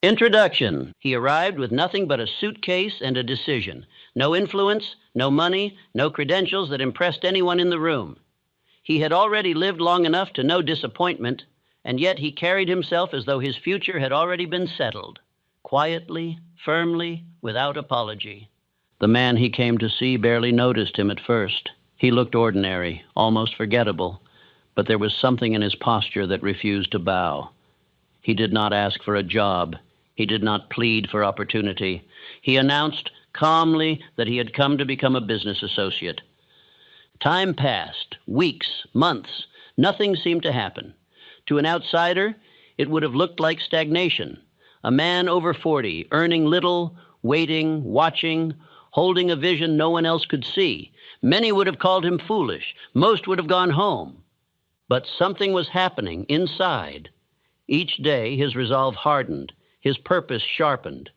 Introduction. He arrived with nothing but a suitcase and a decision. No influence, no money, no credentials that impressed anyone in the room. He had already lived long enough to know disappointment, and yet he carried himself as though his future had already been settled, quietly, firmly, without apology. The man he came to see barely noticed him at first. He looked ordinary, almost forgettable, but there was something in his posture that refused to bow. He did not ask for a job. He did not plead for opportunity. He announced calmly that he had come to become a business associate. Time passed, weeks, months. Nothing seemed to happen. To an outsider, it would have looked like stagnation. A man over 40, earning little, waiting, watching, holding a vision no one else could see. Many would have called him foolish. Most would have gone home. But something was happening inside. Each day, his resolve hardened. His purpose sharpened.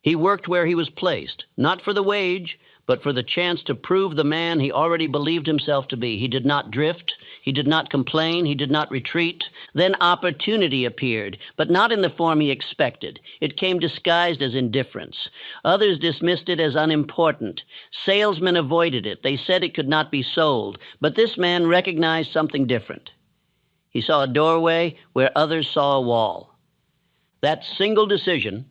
He worked where he was placed, not for the wage, but for the chance to prove the man he already believed himself to be. He did not drift. He did not complain. He did not retreat. Then opportunity appeared, but not in the form he expected. It came disguised as indifference. Others dismissed it as unimportant. Salesmen avoided it. They said it could not be sold. But this man recognized something different. He saw a doorway where others saw a wall. That single decision,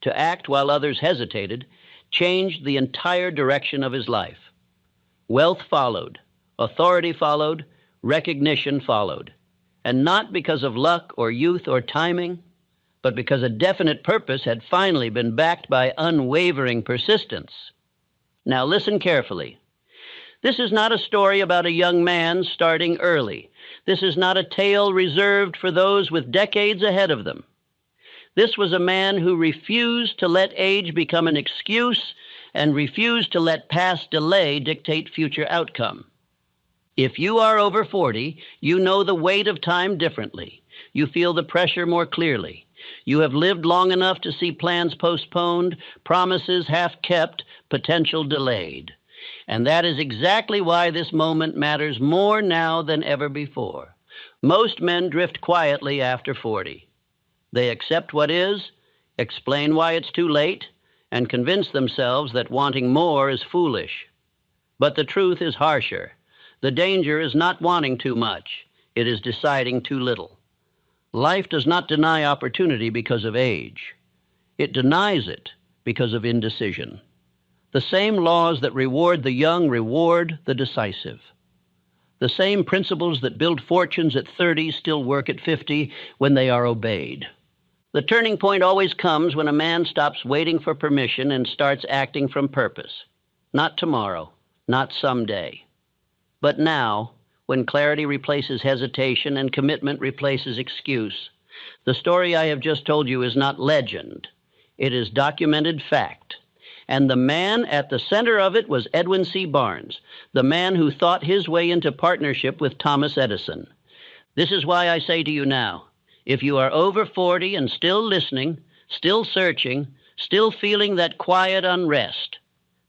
to act while others hesitated, changed the entire direction of his life. Wealth followed, authority followed, recognition followed. And not because of luck or youth or timing, but because a definite purpose had finally been backed by unwavering persistence. Now listen carefully. This is not a story about a young man starting early. This is not a tale reserved for those with decades ahead of them. This was a man who refused to let age become an excuse and refused to let past delay dictate future outcome. If you are over 40, you know the weight of time differently. You feel the pressure more clearly. You have lived long enough to see plans postponed, promises half kept, potential delayed. And that is exactly why this moment matters more now than ever before. Most men drift quietly after 40. They accept what is, explain why it's too late, and convince themselves that wanting more is foolish. But the truth is harsher. The danger is not wanting too much. It is deciding too little. Life does not deny opportunity because of age. It denies it because of indecision. The same laws that reward the young reward the decisive. The same principles that build fortunes at 30 still work at 50 when they are obeyed. The turning point always comes when a man stops waiting for permission and starts acting from purpose. Not tomorrow, not someday, but now, when clarity replaces hesitation and commitment replaces excuse. The story I have just told you is not legend. It is documented fact. And the man at the center of it was Edwin C. Barnes, the man who thought his way into partnership with Thomas Edison. This is why I say to you now, if you are over 40 and still listening, still searching, still feeling that quiet unrest,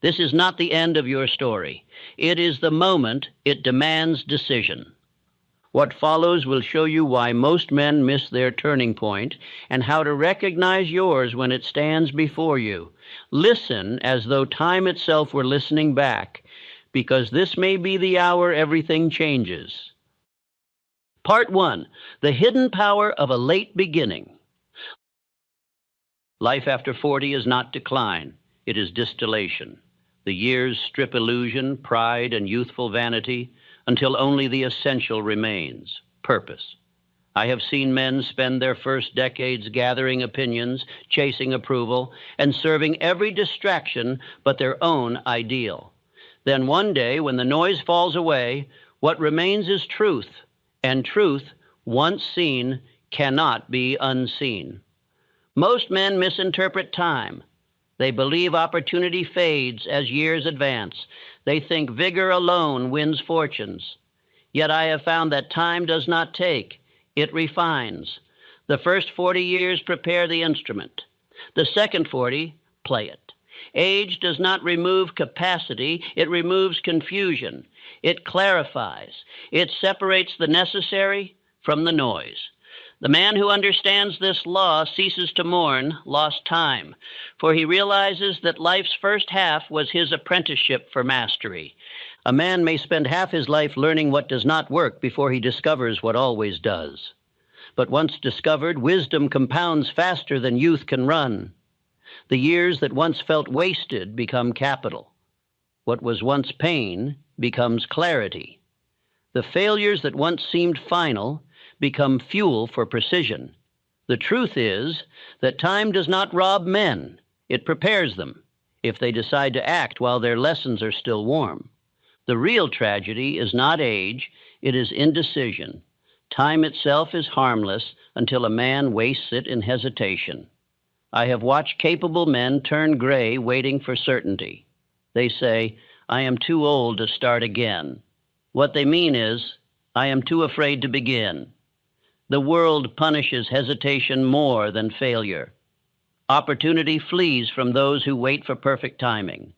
this is not the end of your story. It is the moment it demands decision. What follows will show you why most men miss their turning point and how to recognize yours when it stands before you. Listen as though time itself were listening back, because this may be the hour everything changes. Part 1, the hidden power of a late beginning. Life after 40 is not decline, it is distillation. The years strip illusion, pride, and youthful vanity until only the essential remains, purpose. I have seen men spend their first decades gathering opinions, chasing approval, and serving every distraction but their own ideal. Then one day, when the noise falls away, what remains is truth, and truth, once seen, cannot be unseen. Most men misinterpret time. They believe opportunity fades as years advance. They think vigor alone wins fortunes. Yet I have found that time does not take, it refines. The first 40 years prepare the instrument. The second 40, play it. Age does not remove capacity, it removes confusion. It clarifies. It separates the necessary from the noise. The man who understands this law ceases to mourn lost time, for he realizes that life's first half was his apprenticeship for mastery. A man may spend half his life learning what does not work before he discovers what always does. But once discovered, wisdom compounds faster than youth can run. The years that once felt wasted become capital. What was once pain becomes clarity. The failures that once seemed final become fuel for precision. The truth is that time does not rob men. It prepares them, if they decide to act while their lessons are still warm. The real tragedy is not age, it is indecision. Time itself is harmless until a man wastes it in hesitation. I have watched capable men turn gray waiting for certainty. They say, "I am too old to start again." What they mean is, "I am too afraid to begin." The world punishes hesitation more than failure. Opportunity flees from those who wait for perfect timing.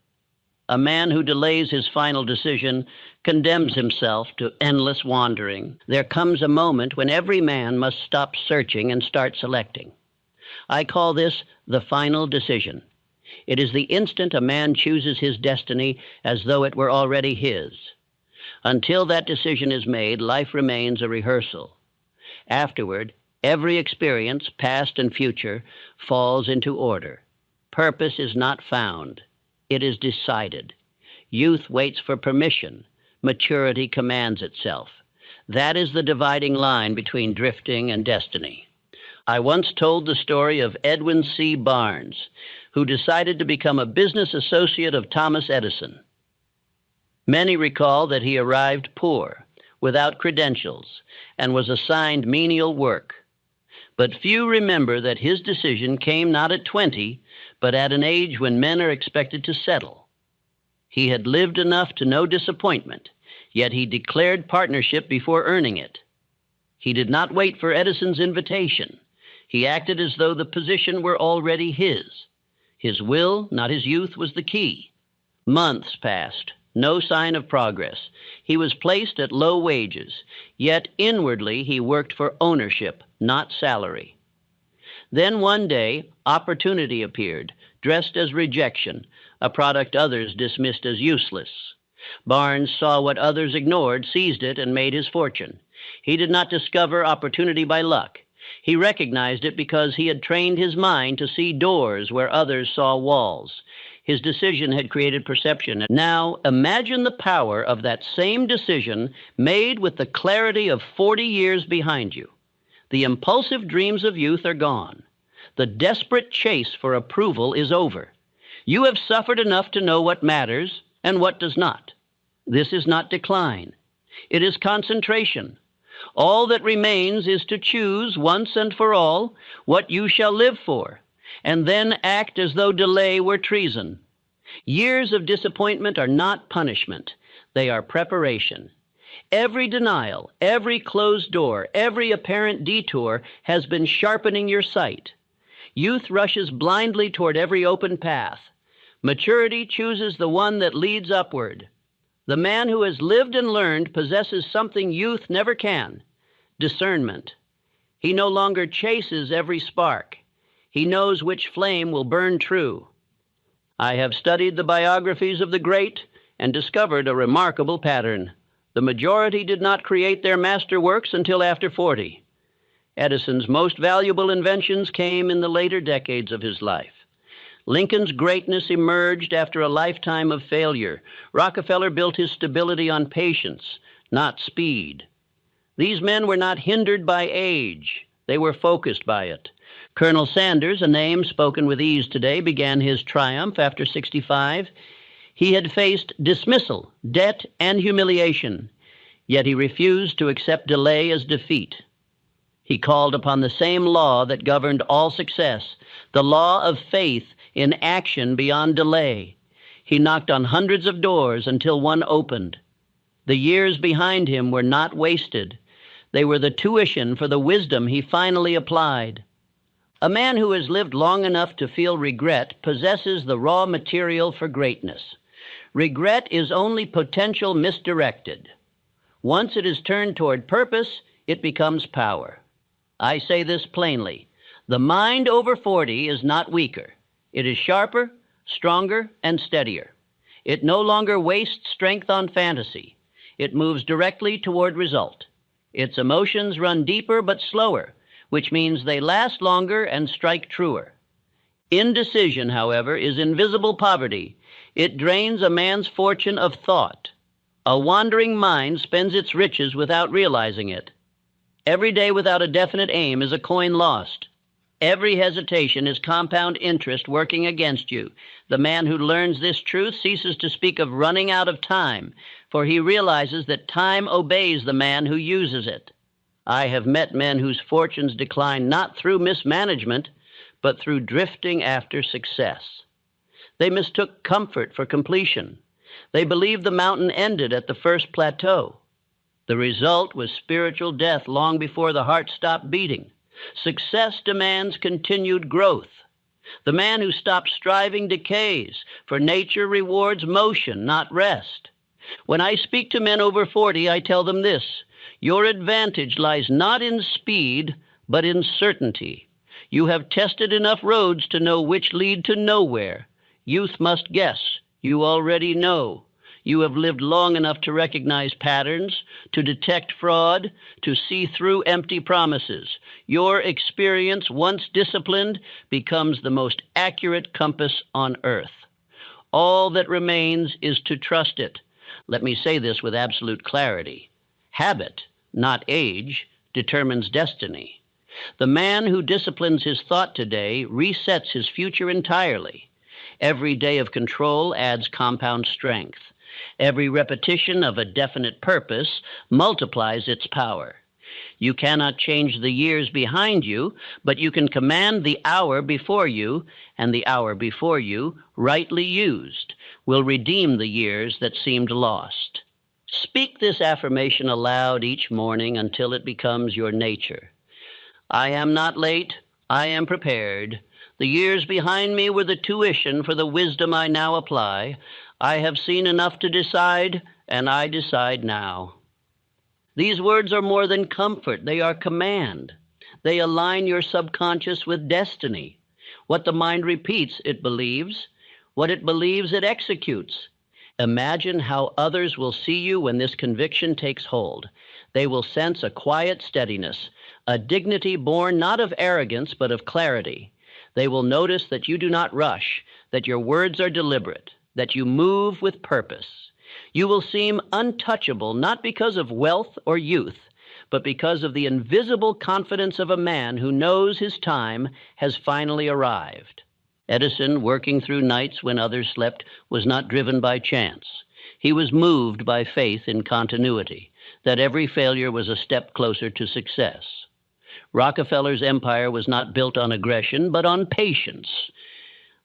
A man who delays his final decision condemns himself to endless wandering. There comes a moment when every man must stop searching and start selecting. I call this the final decision. It is the instant a man chooses his destiny as though it were already his. Until that decision is made, life remains a rehearsal. Afterward, every experience, past and future, falls into order. Purpose is not found. It is decided. Youth waits for permission. Maturity commands itself. That is the dividing line between drifting and destiny. I once told the story of Edwin C. Barnes, who decided to become a business associate of Thomas Edison. Many recall that he arrived poor, without credentials, and was assigned menial work. But few remember that his decision came not at 20, but at an age when men are expected to settle. He had lived enough to know disappointment, yet he declared partnership before earning it. He did not wait for Edison's invitation. He acted as though the position were already his. His will, not his youth, was the key. Months passed. No sign of progress. He was placed at low wages, yet inwardly he worked for ownership, not salary. Then one day, opportunity appeared, dressed as rejection, a product others dismissed as useless. Barnes saw what others ignored, seized it, and made his fortune. He did not discover opportunity by luck. He recognized it because he had trained his mind to see doors where others saw walls. His decision had created perception. Now, imagine the power of that same decision made with the clarity of 40 years behind you. The impulsive dreams of youth are gone. The desperate chase for approval is over. You have suffered enough to know what matters and what does not. This is not decline. It is concentration. All that remains is to choose once and for all what you shall live for, and then act as though delay were treason. Years of disappointment are not punishment. They are preparation. Every denial, every closed door, every apparent detour has been sharpening your sight. Youth rushes blindly toward every open path. Maturity chooses the one that leads upward. The man who has lived and learned possesses something youth never can: discernment. He no longer chases every spark. He knows which flame will burn true. I have studied the biographies of the great and discovered a remarkable pattern. The majority did not create their masterworks until after 40. Edison's most valuable inventions came in the later decades of his life. Lincoln's greatness emerged after a lifetime of failure. Rockefeller built his stability on patience, not speed. These men were not hindered by age. They were focused by it. Colonel Sanders, a name spoken with ease today, began his triumph after 65. He had faced dismissal, debt, and humiliation, yet he refused to accept delay as defeat. He called upon the same law that governed all success, the law of faith in action beyond delay. He knocked on hundreds of doors until one opened. The years behind him were not wasted. They were the tuition for the wisdom he finally applied. A man who has lived long enough to feel regret possesses the raw material for greatness. Regret is only potential misdirected. Once it is turned toward purpose, it becomes power. I say this plainly. The mind over 40 is not weaker. It is sharper, stronger, and steadier. It no longer wastes strength on fantasy. It moves directly toward result. Its emotions run deeper but slower, which means they last longer and strike truer. Indecision, however, is invisible poverty. It drains a man's fortune of thought. A wandering mind spends its riches without realizing it. Every day without a definite aim is a coin lost. Every hesitation is compound interest working against you. The man who learns this truth ceases to speak of running out of time, for he realizes that time obeys the man who uses it. I have met men whose fortunes decline not through mismanagement, but through drifting after success. They mistook comfort for completion. They believed the mountain ended at the first plateau. The result was spiritual death long before the heart stopped beating. Success demands continued growth. The man who stops striving decays, for nature rewards motion, not rest. When I speak to men over 40, I tell them this: your advantage lies not in speed, but in certainty. You have tested enough roads to know which lead to nowhere. Youth must guess. You already know. You have lived long enough to recognize patterns, to detect fraud, to see through empty promises. Your experience, once disciplined, becomes the most accurate compass on earth. All that remains is to trust it. Let me say this with absolute clarity. Habit, not age, determines destiny. The man who disciplines his thought today resets his future entirely. Every day of control adds compound strength. Every repetition of a definite purpose multiplies its power. You cannot change the years behind you, but you can command the hour before you, and the hour before you, rightly used, will redeem the years that seemed lost. Speak this affirmation aloud each morning until it becomes your nature. I am not late, I am prepared. The years behind me were the tuition for the wisdom I now apply. I have seen enough to decide, and I decide now. These words are more than comfort, they are command. They align your subconscious with destiny. What the mind repeats, it believes. What it believes, it executes. Imagine how others will see you when this conviction takes hold. They will sense a quiet steadiness, a dignity born not of arrogance but of clarity. They will notice that you do not rush, that your words are deliberate, that you move with purpose. You will seem untouchable not because of wealth or youth, but because of the invisible confidence of a man who knows his time has finally arrived. Edison, working through nights when others slept, was not driven by chance. He was moved by faith in continuity, that every failure was a step closer to success. Rockefeller's empire was not built on aggression, but on patience.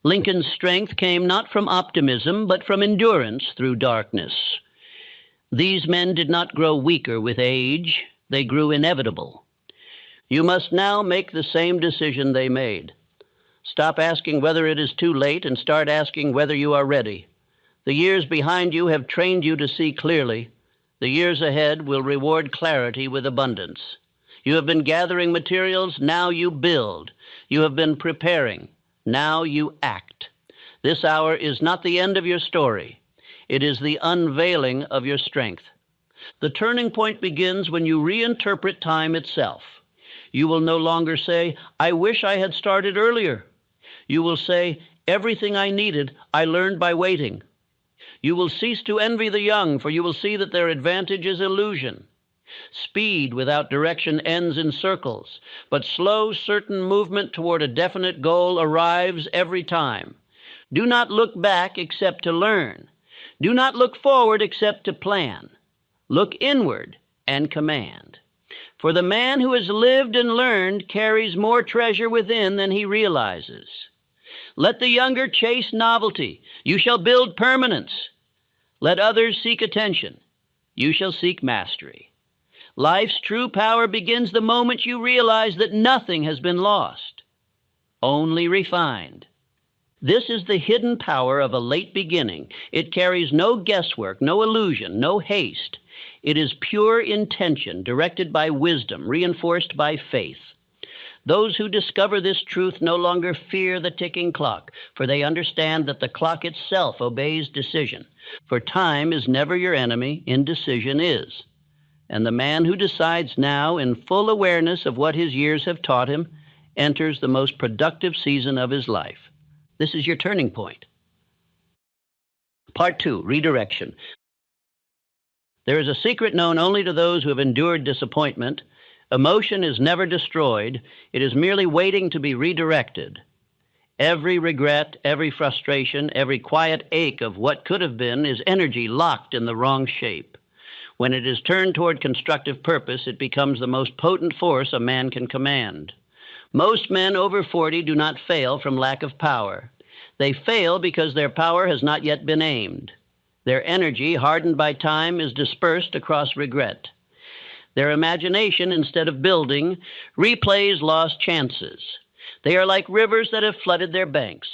Lincoln's strength came not from optimism, but from endurance through darkness. These men did not grow weaker with age, they grew inevitable. You must now make the same decision they made. Stop asking whether it is too late and start asking whether you are ready. The years behind you have trained you to see clearly. The years ahead will reward clarity with abundance. You have been gathering materials, now you build. You have been preparing. Now you act. This hour is not the end of your story. It is the unveiling of your strength. The turning point begins when you reinterpret time itself. You will no longer say, I wish I had started earlier. You will say, everything I needed, I learned by waiting. You will cease to envy the young, for you will see that their advantage is illusion. Speed without direction ends in circles, but slow, certain movement toward a definite goal arrives every time. Do not look back except to learn. Do not look forward except to plan. Look inward and command. For the man who has lived and learned carries more treasure within than he realizes. Let the younger chase novelty. You shall build permanence. Let others seek attention. You shall seek mastery. Life's true power begins the moment you realize that nothing has been lost, only refined. This is the hidden power of a late beginning. It carries no guesswork, no illusion, no haste. It is pure intention, directed by wisdom, reinforced by faith. Those who discover this truth no longer fear the ticking clock, for they understand that the clock itself obeys decision. For time is never your enemy, indecision is. And the man who decides now, in full awareness of what his years have taught him, enters the most productive season of his life. This is your turning point. Part 2, redirection. There is a secret known only to those who have endured disappointment. Emotion is never destroyed. It is merely waiting to be redirected. Every regret, every frustration, every quiet ache of what could have been is energy locked in the wrong shape. When it is turned toward constructive purpose, it becomes the most potent force a man can command. Most men over 40 do not fail from lack of power. They fail because their power has not yet been aimed. Their energy, hardened by time, is dispersed across regret. Their imagination, instead of building, replays lost chances. They are like rivers that have flooded their banks,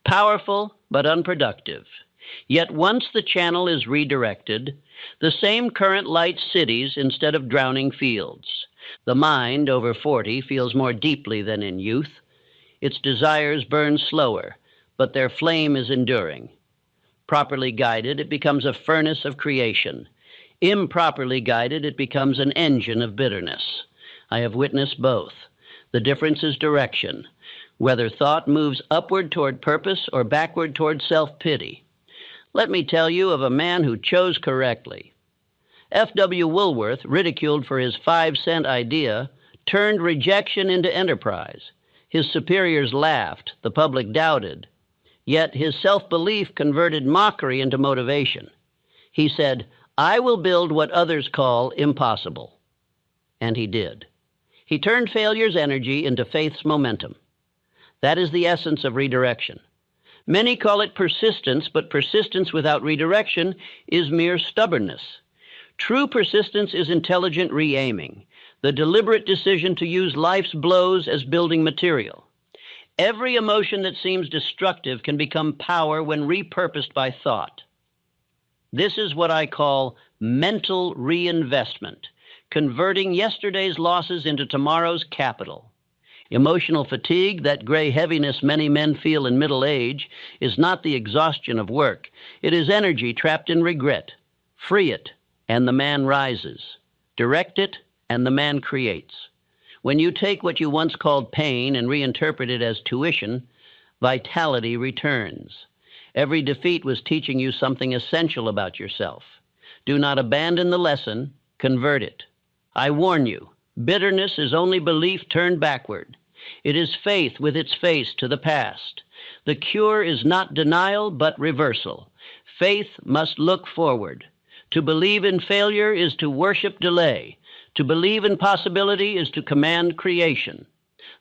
powerful but unproductive. Yet once the channel is redirected, the same current lights cities instead of drowning fields. The mind, over 40, feels more deeply than in youth. Its desires burn slower, but their flame is enduring. Properly guided, it becomes a furnace of creation. Improperly guided, it becomes an engine of bitterness. I have witnessed both. The difference is direction, whether thought moves upward toward purpose or backward toward self-pity. Let me tell you of a man who chose correctly. F.W. Woolworth, ridiculed for his 5-cent idea, turned rejection into enterprise. His superiors laughed, the public doubted. Yet his self-belief converted mockery into motivation. He said, "I will build what others call impossible." And he did. He turned failure's energy into faith's momentum. That is the essence of redirection. Many call it persistence, but persistence without redirection is mere stubbornness. True persistence is intelligent re-aiming, the deliberate decision to use life's blows as building material. Every emotion that seems destructive can become power when repurposed by thought. This is what I call mental reinvestment, converting yesterday's losses into tomorrow's capital. Emotional fatigue, that gray heaviness many men feel in middle age, is not the exhaustion of work. It is energy trapped in regret. Free it, and the man rises. Direct it, and the man creates. When you take what you once called pain and reinterpret it as tuition, vitality returns. Every defeat was teaching you something essential about yourself. Do not abandon the lesson, convert it. I warn you, bitterness is only belief turned backward. It is faith with its face to the past. The cure is not denial, but reversal. Faith must look forward. To believe in failure is to worship delay. To believe in possibility is to command creation.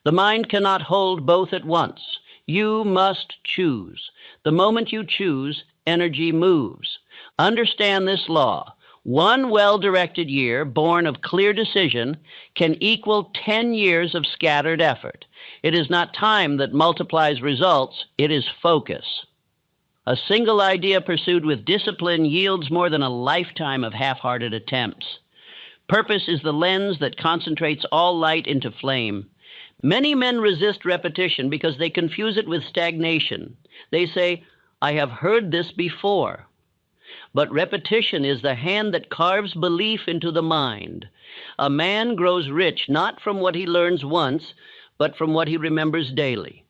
The mind cannot hold both at once. You must choose. The moment you choose, energy moves. Understand this law. One well-directed year, born of clear decision, can equal 10 years of scattered effort. It is not time that multiplies results, it is focus. A single idea pursued with discipline yields more than a lifetime of half-hearted attempts. Purpose is the lens that concentrates all light into flame. Many men resist repetition because they confuse it with stagnation. They say, "I have heard this before." But repetition is the hand that carves belief into the mind. A man grows rich not from what he learns once, but from what he remembers daily.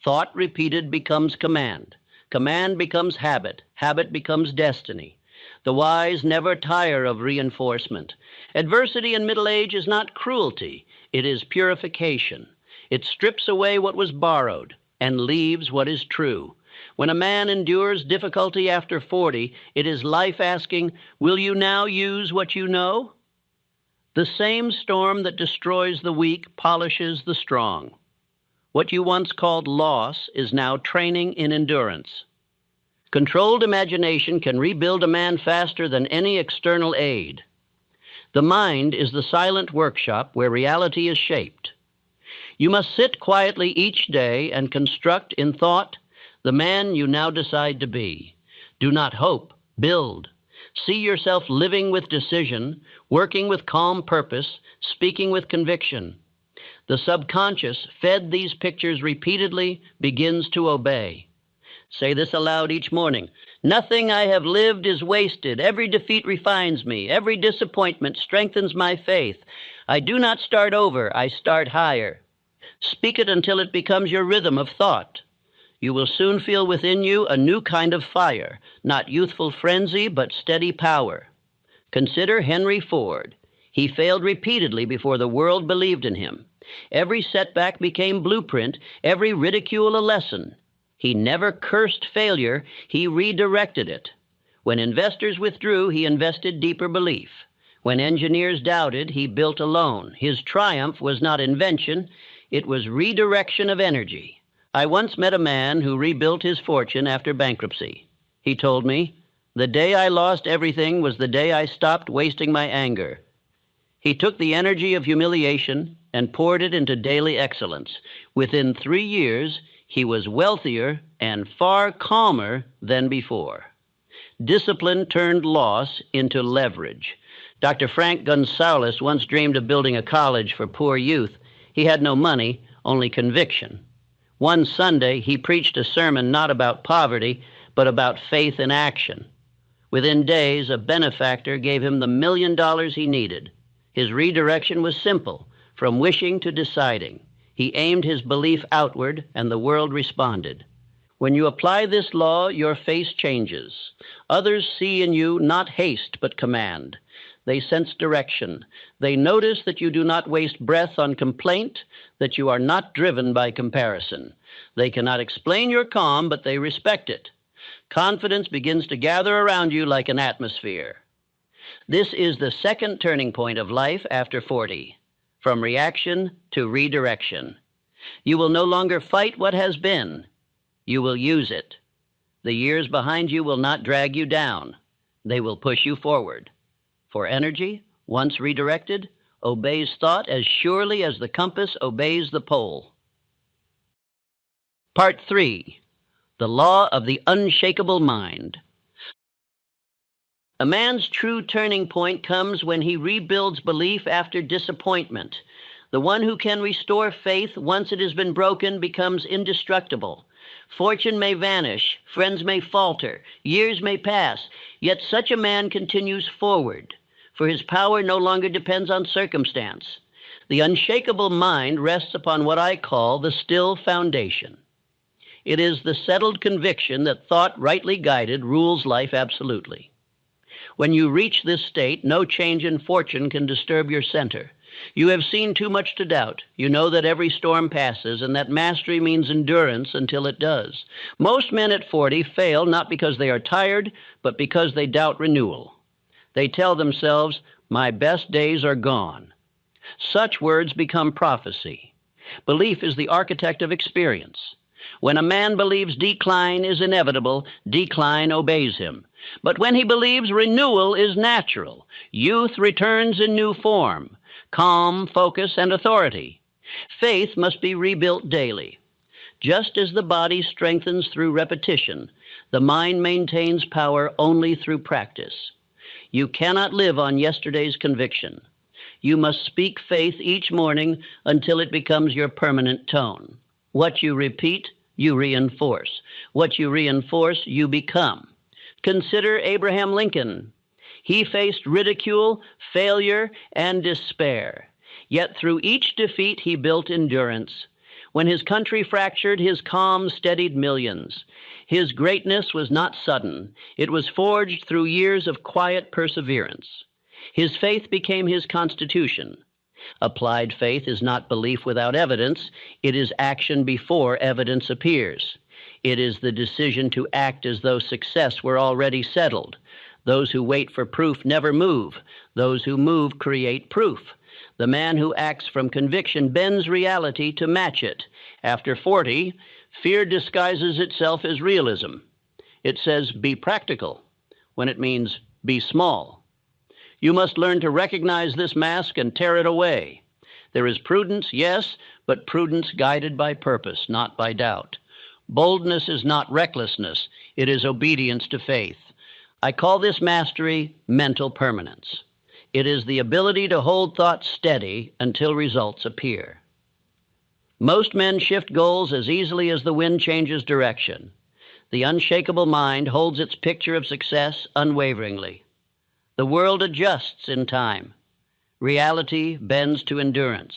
Thought repeated becomes command. Command becomes habit. Habit becomes destiny. The wise never tire of reinforcement. Adversity in middle age is not cruelty. It is purification. It strips away what was borrowed and leaves what is true. When a man endures difficulty after 40, it is life asking, "Will you now use what you know?" The same storm that destroys the weak polishes the strong. What you once called loss is now training in endurance. Controlled imagination can rebuild a man faster than any external aid. The mind is the silent workshop where reality is shaped. You must sit quietly each day and construct in thought the man you now decide to be. Do not hope, build. See yourself living with decision, working with calm purpose, speaking with conviction. The subconscious, fed these pictures repeatedly, begins to obey. Say this aloud each morning. Nothing I have lived is wasted. Every defeat refines me. Every disappointment strengthens my faith. I do not start over. I start higher. Speak it until it becomes your rhythm of thought. You will soon feel within you a new kind of fire, not youthful frenzy, but steady power. Consider Henry Ford. He failed repeatedly before the world believed in him. Every setback became blueprint, every ridicule a lesson. He never cursed failure, he redirected it. When investors withdrew, he invested deeper belief. When engineers doubted, he built alone. His triumph was not invention, it was redirection of energy. I once met a man who rebuilt his fortune after bankruptcy. He told me, "The day I lost everything was the day I stopped wasting my anger." He took the energy of humiliation and poured it into daily excellence. Within 3 years, he was wealthier and far calmer than before. Discipline turned loss into leverage. Dr. Frank Gonzalez once dreamed of building a college for poor youth. He had no money, only conviction. One Sunday, he preached a sermon not about poverty, but about faith in action. Within days, a benefactor gave him the $1 million he needed. His redirection was simple, from wishing to deciding. He aimed his belief outward, and the world responded. When you apply this law, your face changes. Others see in you not haste, but command. They sense direction. They notice that you do not waste breath on complaint, that you are not driven by comparison. They cannot explain your calm, but they respect it. Confidence begins to gather around you like an atmosphere. This is the second turning point of life after 40, from reaction to redirection. You will no longer fight what has been. You will use it. The years behind you will not drag you down. They will push you forward. For energy, once redirected, obeys thought as surely as the compass obeys the pole. Part 3. The Law of the Unshakable Mind. A man's true turning point comes when he rebuilds belief after disappointment. The one who can restore faith once it has been broken becomes indestructible. Fortune may vanish, friends may falter, years may pass, yet such a man continues forward, for his power no longer depends on circumstance. The unshakable mind rests upon what I call the still foundation. It is the settled conviction that thought rightly guided rules life absolutely. When you reach this state, no change in fortune can disturb your center. You have seen too much to doubt. You know that every storm passes and that mastery means endurance until it does. Most men at 40 fail not because they are tired, but because they doubt renewal. They tell themselves, "My best days are gone." Such words become prophecy. Belief is the architect of experience. When a man believes decline is inevitable, decline obeys him. But when he believes renewal is natural, youth returns in new form, calm, focus, and authority. Faith must be rebuilt daily. Just as the body strengthens through repetition, the mind maintains power only through practice. You cannot live on yesterday's conviction. You must speak faith each morning until it becomes your permanent tone. What you repeat, you reinforce. What you reinforce, you become. Consider Abraham Lincoln. He faced ridicule, failure, and despair. Yet through each defeat, he built endurance. When his country fractured, his calm steadied millions. His greatness was not sudden. It was forged through years of quiet perseverance. His faith became his constitution. Applied faith is not belief without evidence. It is action before evidence appears. It is the decision to act as though success were already settled. Those who wait for proof never move. Those who move create proof. The man who acts from conviction bends reality to match it. After 40, fear disguises itself as realism. It says, "Be practical," when it means, "Be small." You must learn to recognize this mask and tear it away. There is prudence, yes, but prudence guided by purpose, not by doubt. Boldness is not recklessness. It is obedience to faith. I call this mastery mental permanence. It is the ability to hold thought steady until results appear. Most men shift goals as easily as the wind changes direction. The unshakable mind holds its picture of success unwaveringly. The world adjusts in time. Reality bends to endurance.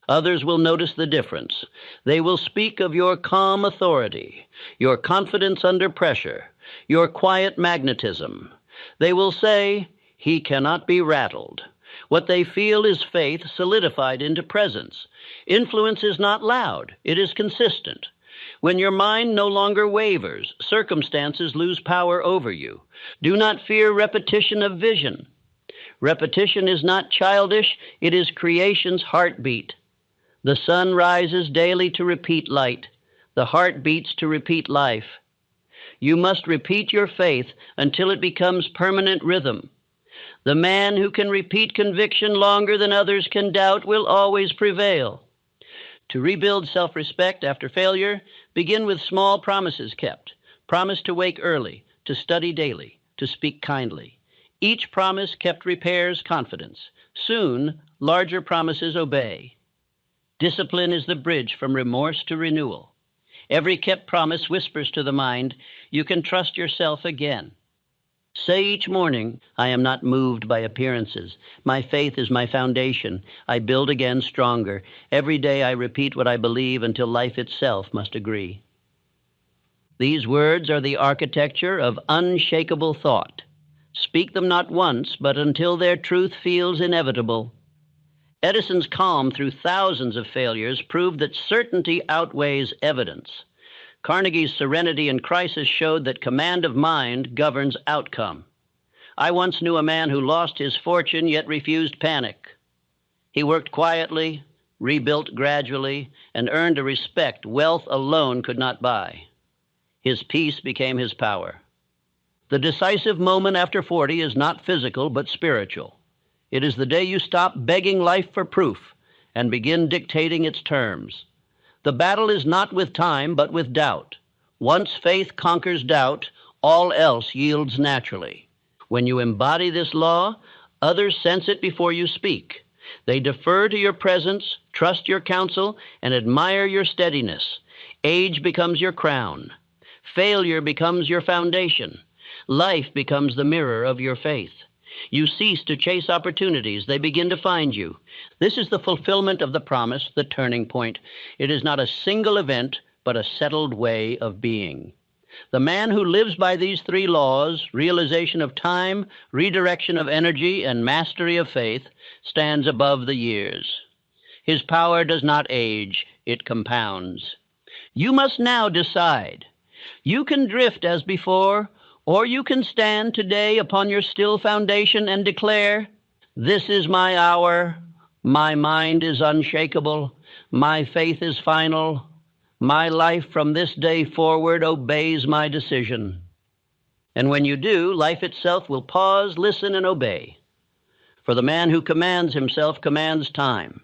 Others will notice the difference. They will speak of your calm authority, your confidence under pressure, your quiet magnetism. They will say, "He cannot be rattled." What they feel is faith solidified into presence. Influence is not loud, it is consistent. When your mind no longer wavers, circumstances lose power over you. Do not fear repetition of vision. Repetition is not childish, it is creation's heartbeat. The sun rises daily to repeat light. The heart beats to repeat life. You must repeat your faith until it becomes permanent rhythm. The man who can repeat conviction longer than others can doubt will always prevail. To rebuild self-respect after failure, begin with small promises kept. Promise to wake early, to study daily, to speak kindly. Each promise kept repairs confidence. Soon, larger promises obey. Discipline is the bridge from remorse to renewal. Every kept promise whispers to the mind, "You can trust yourself again." Say each morning, "I am not moved by appearances. My faith is my foundation. I build again stronger. Every day I repeat what I believe until life itself must agree." These words are the architecture of unshakable thought. Speak them not once, but until their truth feels inevitable. Edison's calm through thousands of failures proved that certainty outweighs evidence. Carnegie's serenity in crisis showed that command of mind governs outcome. I once knew a man who lost his fortune yet refused panic. He worked quietly, rebuilt gradually, and earned a respect wealth alone could not buy. His peace became his power. The decisive moment after 40 is not physical but spiritual. It is the day you stop begging life for proof and begin dictating its terms. The battle is not with time, but with doubt. Once faith conquers doubt, all else yields naturally. When you embody this law, others sense it before you speak. They defer to your presence, trust your counsel, and admire your steadiness. Age becomes your crown. Failure becomes your foundation. Life becomes the mirror of your faith. You cease to chase opportunities. They begin to find you. This is the fulfillment of the promise, the turning point. It is not a single event, but a settled way of being. The man who lives by these three laws, realization of time, redirection of energy, and mastery of faith, stands above the years. His power does not age, it compounds. You must now decide. You can drift as before, or you can stand today upon your still foundation and declare, "This is my hour, my mind is unshakable, my faith is final, my life from this day forward obeys my decision." And when you do, life itself will pause, listen, and obey. For the man who commands himself commands time.